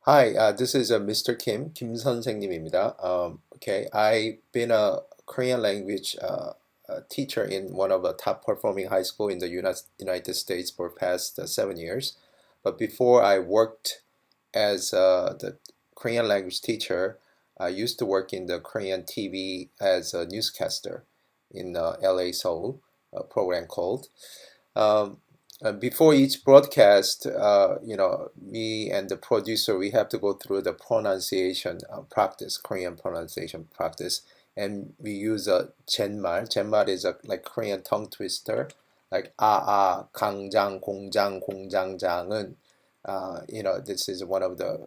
Hi, this is Mr. Kim 선생님입니다. Okay, I've been a Korean language teacher in one of the top performing high school in the United States for past 7 years. But before I worked as the Korean language teacher, I used to work in the Korean TV as a newscaster in LA Seoul, a program called. Um, Before each broadcast, me and the producer, we have to go through the pronunciation practice, Korean pronunciation practice, and we use a 젠말. 젠말 is a like Korean tongue twister, like 강장, 공장, 공장장은. This is one of the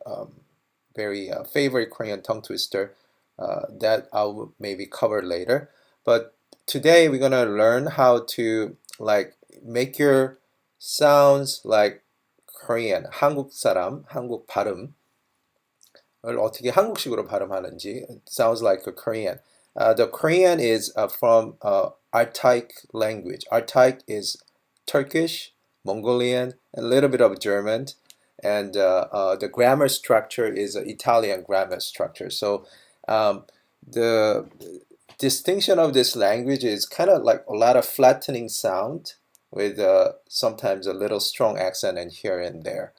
very favorite Korean tongue twister that I'll maybe cover later. But today we're gonna learn how to like make your sounds like Korean, 한국 사람, 한국 발음을 어떻게 한국식으로 발음하는지. It sounds like a Korean. The Korean is from Archaic language. Archaic is Turkish, Mongolian, a little bit of German, and the grammar structure is an Italian grammar structure. So the distinction of this language is kind of like a lot of flattening sound with sometimes a little strong accent and here and there.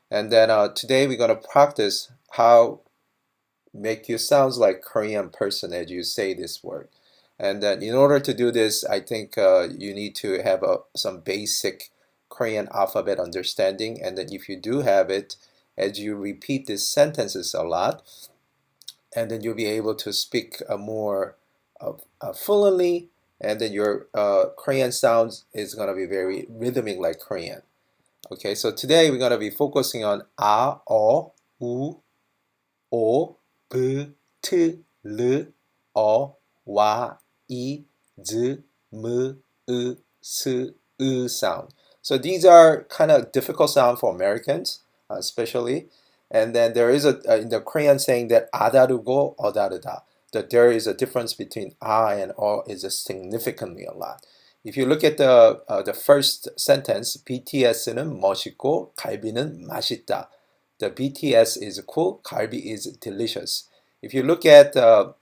And then today we're going to practice how make you sound like Korean person as you say this word. And then in order to do this, I think you need to have some basic Korean alphabet understanding. And then if you do have it, as you repeat these sentences a lot, and then you'll be able to speak more fluently, and then your Korean sounds is going to be very rhythmic like Korean. Okay, so today we're going to be focusing on A, O, U, O, B, T, L, O, W, I, Z, M, U, S, U sound. So these are kind of difficult sound for Americans, especially. And then there is in the Korean saying that 아다르고 어다르다, that there is a difference between and O is significantly a lot. If you look at the first sentence, BTS는 멋있고 갈비는 맛있다. The BTS is cool, 갈비 is delicious. If you look at the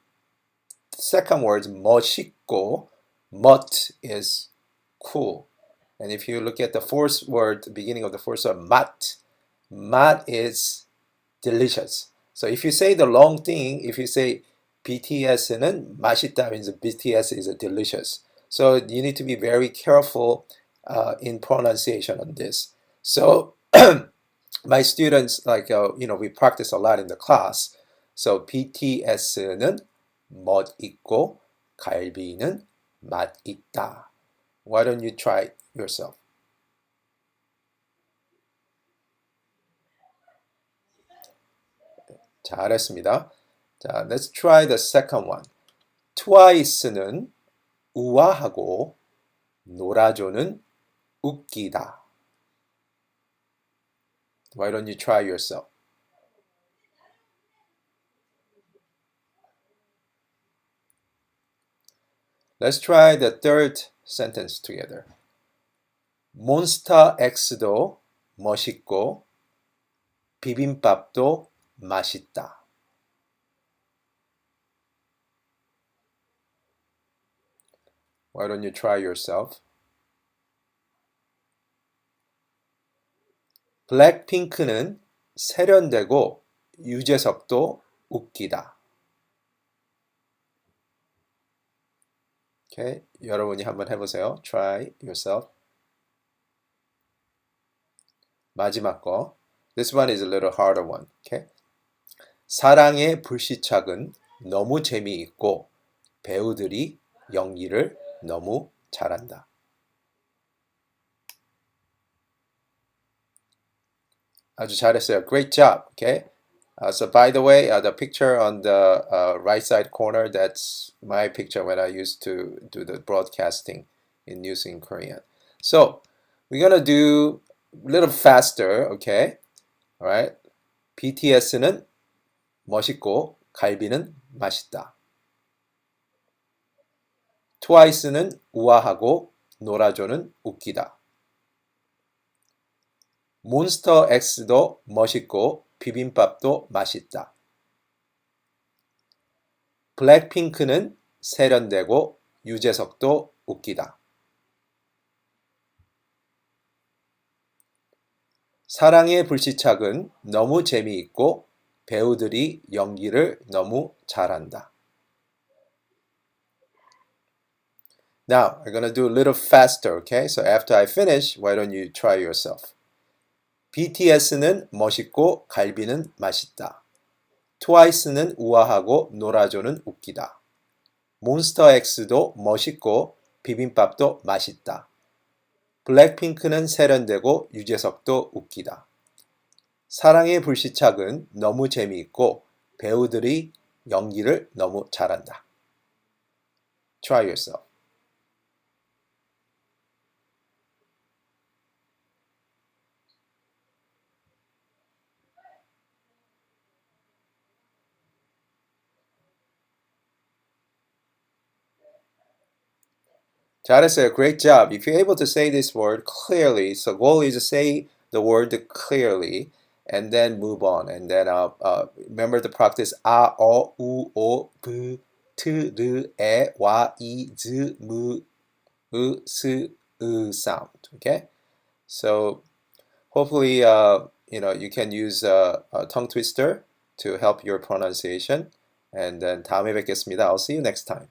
second word, 멋있고, 멋 is cool. And if you look at the fourth word, the beginning of the fourth word, 맛 is delicious. So if you say the long thing, if you say BTS는 맛있다, means BTS is delicious. So you need to be very careful in pronunciation on this. So my students, we practice a lot in the class. So BTS는 멋 있고 갈비는 맛 있다. Why don't you try yourself? 잘했습니다. 자, let's try the second one. 트와이스는 우아하고 놀아줘는 웃기다. Why don't you try yourself? Let's try the third sentence together. 몬스타 X도 멋있고 비빔밥도 맛있다. Why don't you try yourself? 블랙핑크는 세련되고 유재석도 웃기다. Okay, 여러분이 한번 해보세요. Try yourself. 마지막 거. This one is a little harder one. Okay. 사랑의 불시착은 너무 재미있고 배우들이 연기를 너무 잘한다. 아주 잘했어요. Great job. Okay. So by the way, the picture on the right side corner, that's my picture when I used to do the broadcasting in news in Korean. So we're gonna do a little faster. Okay. All right. BTS는 멋있고 갈비는 맛있다. 트와이스는 우아하고 놀아줘는 웃기다. 몬스터 X도 멋있고 비빔밥도 맛있다. 블랙핑크는 세련되고 유재석도 웃기다. 사랑의 불시착은 너무 재미있고 배우들이 연기를 너무 잘한다. Now, I'm gonna do a little faster, okay? So after I finish, why don't you try yourself? BTS는 멋있고 갈비는 맛있다. 트와이스는 우아하고 노라조는 웃기다. 몬스터엑스도 멋있고 비빔밥도 맛있다. 블랙핑크는 세련되고 유재석도 웃기다. 사랑의 불시착은 너무 재미있고 배우들이 연기를 너무 잘한다. Try yourself. 잘했어요. Great job. If you're able to say this word clearly, so goal is to say the word clearly and then move on. And then remember to practice a, o, u, o, b, t, r, e, wa, i, z, m, s, sound. Okay? So hopefully you can use a tongue twister to help your pronunciation. And then 다음에 뵙겠습니다. I'll see you next time.